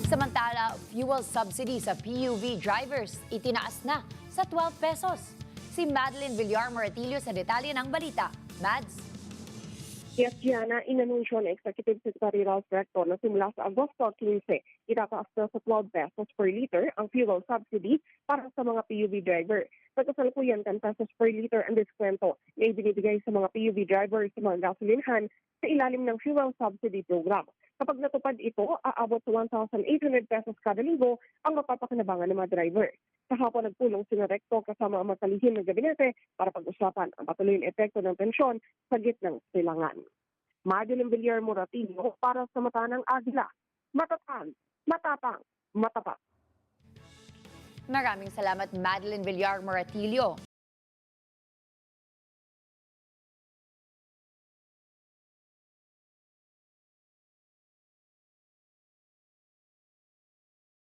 Samantala, fuel subsidy sa PUV drivers itinaas na sa 12 pesos. Si Madeline Villar Moratillo sa detalye ng balita. Mads? Yes, Gianna, inanunsyo ng Executive Secretary Ralph Recto na simula sa Agosto 15, itataas na sa 12 pesos per liter ang fuel subsidy para sa mga PUV driver. Sa kasalukuyan, 10 pesos per liter ang diskwento na ibinibigay sa mga PUV driver sa mga gasolinhan sa ilalim ng fuel subsidy program. Kapag natupad ito, aabot sa 1,800 pesos kada linggo ang mapapakinabangan ng mga driver. Kahapon nagpulong si Recto kasama ang matalihim ng gabinete para pag-usapan ang patuloy na epekto ng pensyon sa gitnang silangan. Madeline Villar Moratillo para sa Mata ng Agila. Matatag, matapang, matapat. Maraming salamat, Madeline Villar Moratillo.